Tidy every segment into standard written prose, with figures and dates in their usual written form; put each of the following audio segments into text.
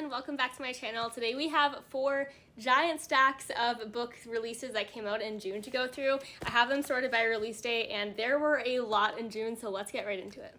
everyone, welcome back to my channel. Today we have 4 giant stacks of book releases that came out in June to go through. I have them sorted by release date and there were a lot in June, so let's get right into it.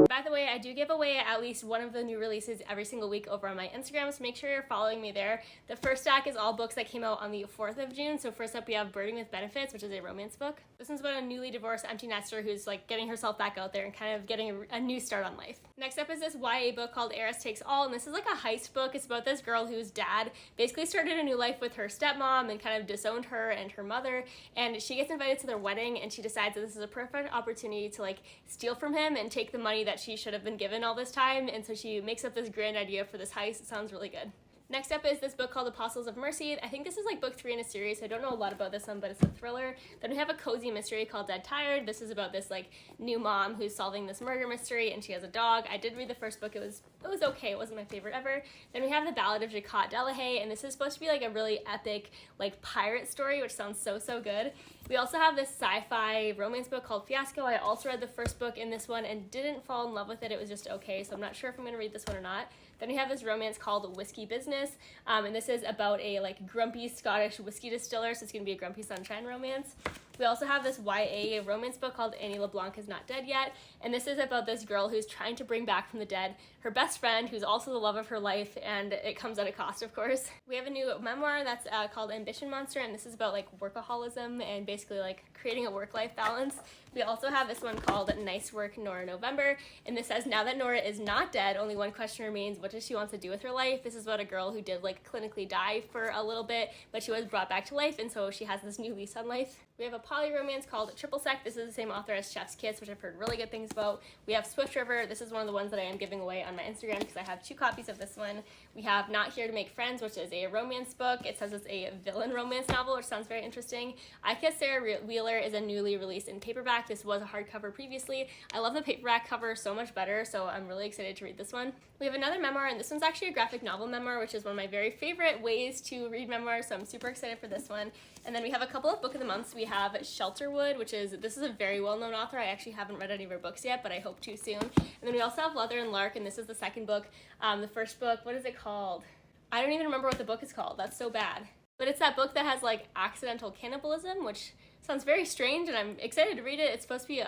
By the way, I do give away at least one of the new releases every single week over on my Instagram, so make sure you're following me there. The first stack is all books that came out on the 4th of June. So first up we have Birding with Benefits, which is a romance book. This one's about a newly divorced empty nester who's like getting herself back out there and kind of getting a new start on life. Next up is this YA book called Heiress Takes All, and this is like a heist book. It's about this girl whose dad basically started a new life with her stepmom and kind of disowned her and her mother, and she gets invited to their wedding and she decides that this is a perfect opportunity to like steal from him and take the money that she should have been given all this time, and so she makes up this grand idea for this heist. It sounds really good. Next up is this book called Apostles of Mercy. I think this is like book 3 in a series, so I don't know a lot about this one, but it's a thriller. Then we have a cozy mystery called Dead Tired. This is about this like new mom who's solving this murder mystery and she has a dog. I did read the first book. It was okay. It wasn't my favorite ever. Then we have The Ballad of Jacquot Delahaye, and this is supposed to be like a really epic like pirate story, which sounds so good. We also have this sci-fi romance book called Fiasco. I also read the first book in this one and didn't fall in love with it. It was just okay, so I'm not sure if I'm going to read this one or not. Then we have this romance called Whiskey Business, and this is about a like grumpy Scottish whiskey distiller, so it's going to be a Grumpy Sunshine romance. We also have this YA romance book called Annie LeBlanc is Not Dead Yet, and this is about this girl who's trying to bring back from the dead her best friend, who's also the love of her life, and it comes at a cost, of course. We have a new memoir that's called Ambition Monster, and this is about like workaholism and basically like creating a work-life balance. We also have this one called Nice Work, Nora November, and this says, now that Nora is not dead, only one question remains: what does she want to do with her life? This is about a girl who did like clinically die for a little bit, but she was brought back to life, and so she has this new lease on life. We have a poly romance called Triple Sec. This is the same author as Chef's Kiss, which I've heard really good things about. We have Swift River. This is one of the ones that I am giving away on my Instagram because I have 2 copies of this one. We have Not Here to Make Friends, which is a romance book. It says it's a villain romance novel, which sounds very interesting. I Kiss Sarah Wheeler is a newly released in paperback. This was a hardcover previously. I love the paperback cover so much better, so I'm really excited to read this one. We have another memoir, and this one's actually a graphic novel memoir, which is one of my very favorite ways to read memoirs, so I'm super excited for this one. And then we have a couple of book of the months. We have Shelterwood, this is a very well-known author. I actually haven't read any of her books yet, but I hope to soon. And then we also have Leather and Lark, and this is the second book. The first book, what is it called? I don't even remember what the book is called. That's so bad. But it's that book that has like accidental cannibalism, which sounds very strange, and I'm excited to read it. It's supposed to be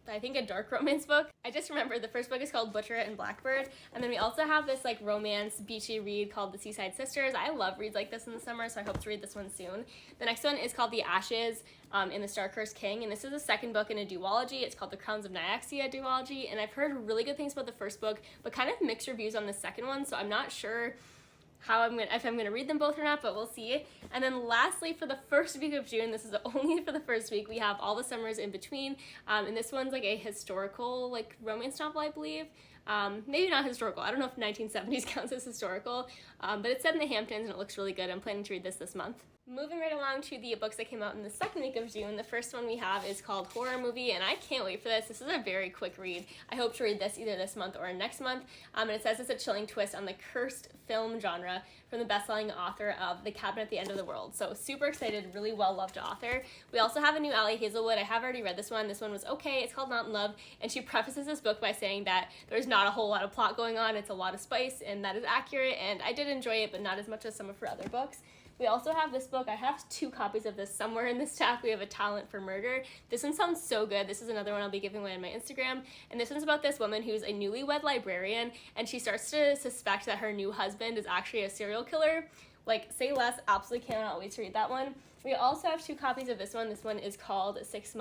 I think a dark romance book. I just remember the first book is called Butcher and Blackbird, and then we also have this like romance beachy read called The Seaside Sisters. I love reads like this in the summer, so I hope to read this one soon. The next one is called The Ashes in the Star-Cursed King, and this is the second book in a duology. It's called The Crowns of Nyaxia duology, and I've heard really good things about the first book, but kind of mixed reviews on the second one, so I'm not sure if I'm gonna read them both or not, but we'll see. And then lastly, for the first week of June, this is only for the first week, we have All the Summers in Between, and this one's like a historical like romance novel, I believe. Maybe not historical. I don't know if 1970s counts as historical, but it's set in the Hamptons and it looks really good. I'm planning to read this month. Moving right along to the books that came out in the second week of June, the first one we have is called Horror Movie, and I can't wait for this. This is a very quick read. I hope to read this either this month or next month, and it says it's a chilling twist on the cursed film genre from the best-selling author of The Cabin at the End of the World. So super excited, really well-loved author. We also have a new Ali Hazelwood. I have already read this one. This one was okay. It's called Not in Love, and she prefaces this book by saying that there's not a whole lot of plot going on. It's a lot of spice, and that is accurate, and I did enjoy it, but not as much as some of her other books. We also have this book. I have 2 copies of this somewhere in this stack. We have A Talent for Murder. This one sounds so good. This is another one I'll be giving away on my Instagram. And this one's about this woman who's a newlywed librarian, and she starts to suspect that her new husband is actually a serial killer. Like, say less, absolutely cannot wait to read that one. We also have 2 copies of this one. This one is called 6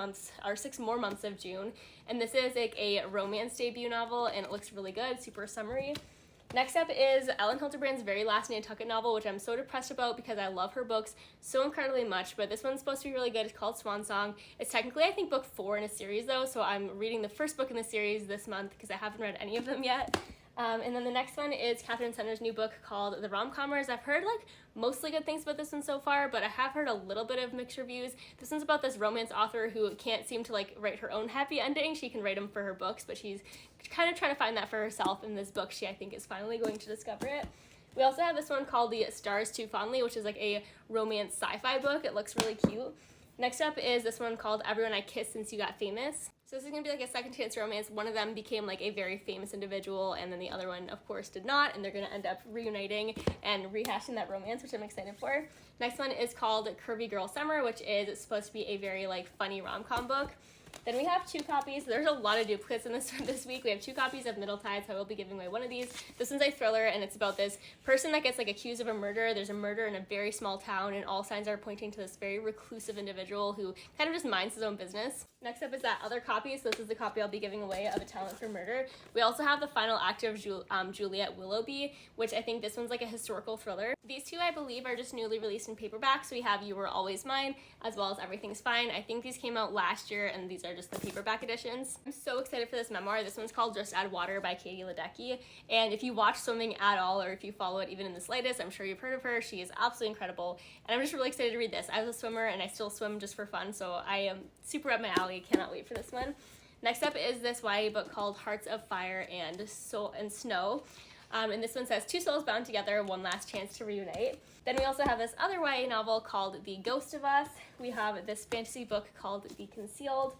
More Months of June. And this is like a romance debut novel, and it looks really good, super summery. Next up is Ellen Hildebrand's very last Nantucket novel, which I'm so depressed about because I love her books so incredibly much, but this one's supposed to be really good. It's called Swan Song. It's technically, I think, book 4 in a series, though, so I'm reading the first book in the series this month because I haven't read any of them yet. And then the next one is Catherine Senner's new book called The Rom-Commers. I've heard like mostly good things about this one so far, but I have heard a little bit of mixed reviews. This one's about this romance author who can't seem to like write her own happy ending. She can write them for her books, but she's kind of trying to find that for herself. In this book, I think, is finally going to discover it. We also have this one called The Stars Too Fondly, which is like a romance sci-fi book. It looks really cute. Next up is this one called Everyone I Kissed Since You Got Famous. So this is going to be like a second chance romance. One of them became like a very famous individual, and then the other one, of course, did not, and they're going to end up reuniting and rehashing that romance, which I'm excited for. Next one is called Curvy Girl Summer, which is supposed to be a very like funny rom-com book. Then we have 2 copies. There's a lot of duplicates in this week. We have 2 copies of Middle Tide, so I will be giving away one of these. This one's a thriller, and it's about this person that gets like accused of a murder. There's a murder in a very small town, and all signs are pointing to this very reclusive individual who kind of just minds his own business. Next up is that other copy. So this is the copy I'll be giving away of A Talent for Murder. We also have the final act of Juliet Willoughby, which I think this one's like a historical thriller. These 2, I believe, are just newly released in paperback. So we have You Were Always Mine, as well as Everything's Fine. I think these came out last year, and these are just the paperback editions. I'm so excited for this memoir. This one's called Just Add Water by Katie Ledecky. And if you watch swimming at all, or if you follow it even in the slightest, I'm sure you've heard of her. She is absolutely incredible. And I'm just really excited to read this. I was a swimmer, and I still swim just for fun, so I am super up my alley. Cannot wait for this one. Next up is this YA book called Hearts of Fire and Snow. And this one says 2 souls bound together, one last chance to reunite. Then we also have this other YA novel called The Ghost of Us. We have this fantasy book called The Concealed.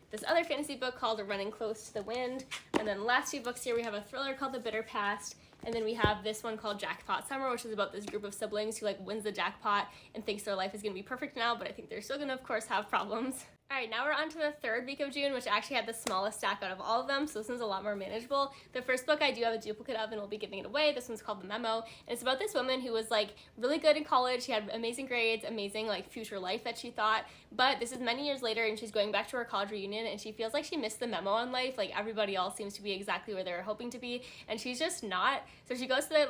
This other fantasy book called Running Close to the Wind. And then the last 2 books here, we have a thriller called The Bitter Past. And then we have this one called Jackpot Summer, which is about this group of siblings who like wins the jackpot and thinks their life is going to be perfect now, but I think they're still going to, of course, have problems. All right, now we're on to the 3rd week of June, which actually had the smallest stack out of all of them, so this one's a lot more manageable. The first book I do have a duplicate of, and we'll be giving it away. This one's called The Memo, and it's about this woman who was like really good in college. She had amazing grades, amazing like future life that she thought, but this is many years later, and she's going back to her college reunion, and she feels like she missed the memo on life. Like everybody else seems to be exactly where they were hoping to be, and she's just not. So she goes to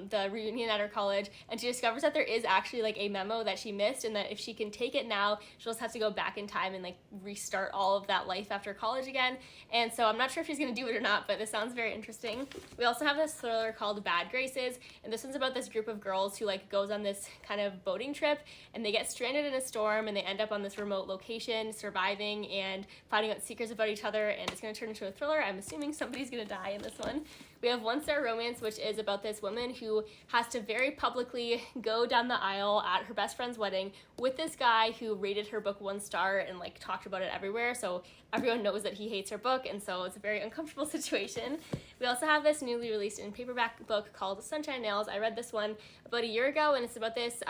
the reunion at her college, and she discovers that there is actually like a memo that she missed, and that if she can take it now, she'll just have to go back in time and like restart all of that life after college again. And so I'm not sure if she's going to do it or not, but this sounds very interesting. We also have this thriller called Bad Graces, and this one's about this group of girls who like goes on this kind of boating trip, and they get stranded in a storm, and they end up on this remote location surviving and finding out secrets about each other, and it's going to turn into a thriller. I'm assuming somebody's going to die in this one. We have One Star Romance, which is about this woman who has to very publicly go down the aisle at her best friend's wedding with this guy who rated her book 1 star and like talked about it everywhere, so everyone knows that he hates her book, and so it's a very uncomfortable situation. We also have this newly released in paperback book called Sunshine Nails. I read this one about a year ago, and it's about this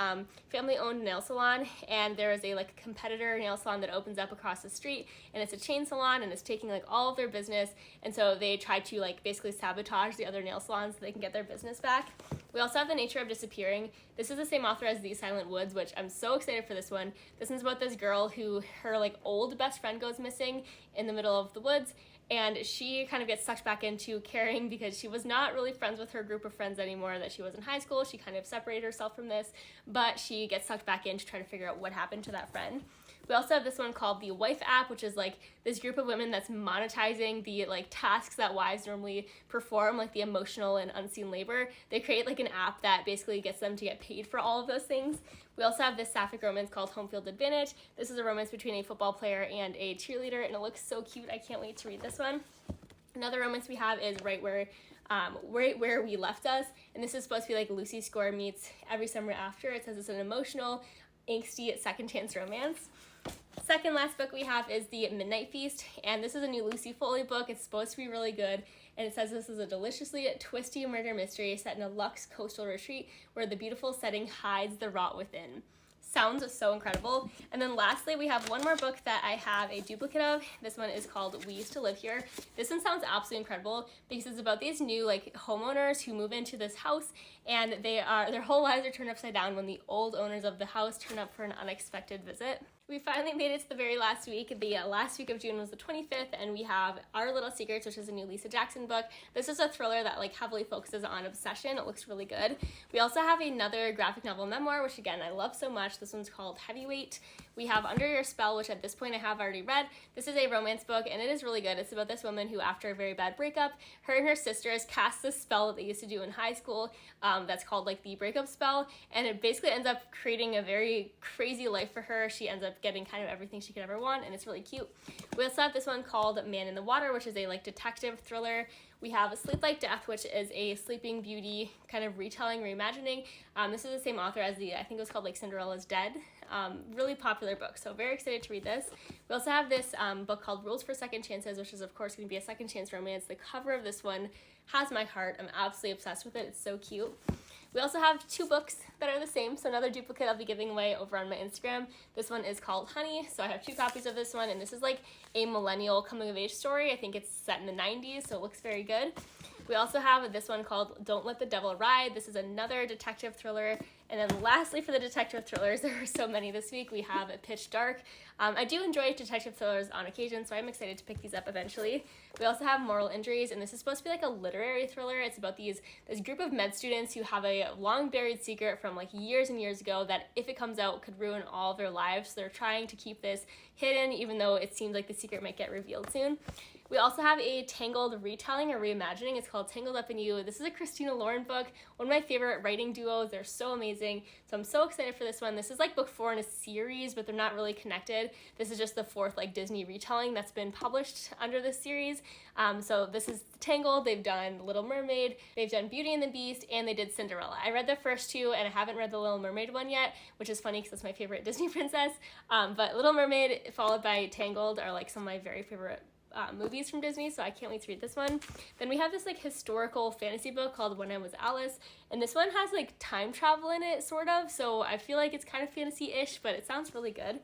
family-owned nail salon, and there is a like competitor nail salon that opens up across the street, and it's a chain salon, and it's taking like all of their business, and so they try to like basically sabotage the other nail salons so they can get their business back. We also have The Nature of Disappearing. This is the same author as The Silent Woods, which I'm so excited for this one. This one's about this girl who her like old best friend goes missing in the middle of the woods, and she kind of gets sucked back into caring because she was not really friends with her group of friends anymore that she was in high school. She kind of separated herself from this, but she gets sucked back in to try to figure out what happened to that friend. We also have this one called The Wife App, which is like this group of women that's monetizing the like tasks that wives normally perform, like the emotional and unseen labor. They create like an app that basically gets them to get paid for all of those things. We also have this sapphic romance called Home Field Advantage. This is a romance between a football player and a cheerleader, and it looks so cute. I can't wait to read this one. Another romance we have is Right Where We Left Us, and this is supposed to be like Lucy Score meets Every Summer After. It says it's an emotional, angsty second chance romance. Second last book we have is The Midnight Feast, and this is a new Lucy Foley book. It's supposed to be really good, and it says this is a deliciously twisty murder mystery set in a luxe coastal retreat where the beautiful setting hides the rot within. Sounds so incredible. And then lastly, we have one more book that I have a duplicate of. This one is called We Used to Live Here. This one sounds absolutely incredible because it's about these new like homeowners who move into this house, and their whole lives are turned upside down when the old owners of the house turn up for an unexpected visit. We finally made it to the very last week. The last week of June was the 25th, and we have Our Little Secrets, which is a new Lisa Jackson book. This is a thriller that like heavily focuses on obsession. It looks really good. We also have another graphic novel memoir, which again I love so much. This one's called Heavyweight. We have Under Your Spell, which at this point I have already read. This is a romance book, and it is really good. It's about this woman who, after a very bad breakup, her and her sisters cast this spell that they used to do in high school that's called like the breakup spell, and it basically ends up creating a very crazy life for her. She ends up getting kind of everything she could ever want, and it's really cute. We also have this one called Man in the Water, which is a like detective thriller. We have Sleep Like Death, which is a Sleeping Beauty kind of retelling, reimagining. This is the same author as I think it was called like Cinderella's Dead. Really popular book, so very excited to read this. We also have this book called Rules for Second Chances, which is of course going to be a second chance romance. The cover of this one has my heart. I'm absolutely obsessed with it. It's so cute. We also have 2 books that are the same, so another duplicate I'll be giving away over on my Instagram. This one is called Honey, so I have 2 copies of this one, and this is like a millennial coming-of-age story. I think it's set in the 90s, so it looks very good. We also have this one called Don't Let the Devil Ride. This is another detective thriller. And then lastly, for the detective thrillers, there were so many this week, we have Pitch Dark. I do enjoy detective thrillers on occasion, so I'm excited to pick these up eventually. We also have Moral Injuries, and this is supposed to be like a literary thriller. It's about this group of med students who have a long buried secret from like years and years ago that if it comes out could ruin all of their lives. So they're trying to keep this hidden, even though it seems like the secret might get revealed soon. We also have a Tangled retelling or reimagining. It's called Tangled Up in You. This is a Christina Lauren book, one of my favorite writing duos. They're so amazing. So I'm so excited for this one. This is like book 4 in a series, but they're not really connected. This is just the 4th like Disney retelling that's been published under this series. So this is Tangled. They've done Little Mermaid, they've done Beauty and the Beast, and they did Cinderella. I read the first 2, and I haven't read the Little Mermaid one yet, which is funny because it's my favorite Disney princess. But Little Mermaid followed by Tangled are like some of my very favorite movies from Disney, so I can't wait to read this one. Then we have this like historical fantasy book called When I Was Alice, and this one has like time travel in it, sort of, so I feel like it's kind of fantasy-ish, but it sounds really good.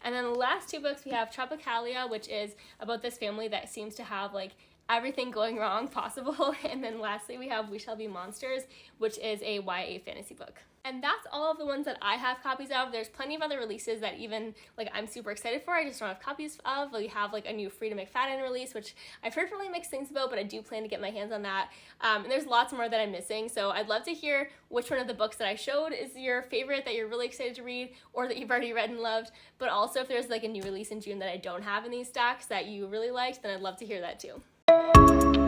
And then the last 2 books we have Tropicalia, which is about this family that seems to have like everything going wrong possible, and then lastly we have We Shall Be Monsters, which is a YA fantasy book. And that's all of the ones that I have copies of. There's plenty of other releases that even like I'm super excited for. I just don't have copies of. We have like a new Frida McFadden release, which I've heard really mixed things about, but I do plan to get my hands on that. And there's lots more that I'm missing. So I'd love to hear which one of the books that I showed is your favorite that you're really excited to read or that you've already read and loved. But also if there's like a new release in June that I don't have in these stacks that you really liked, then I'd love to hear that too.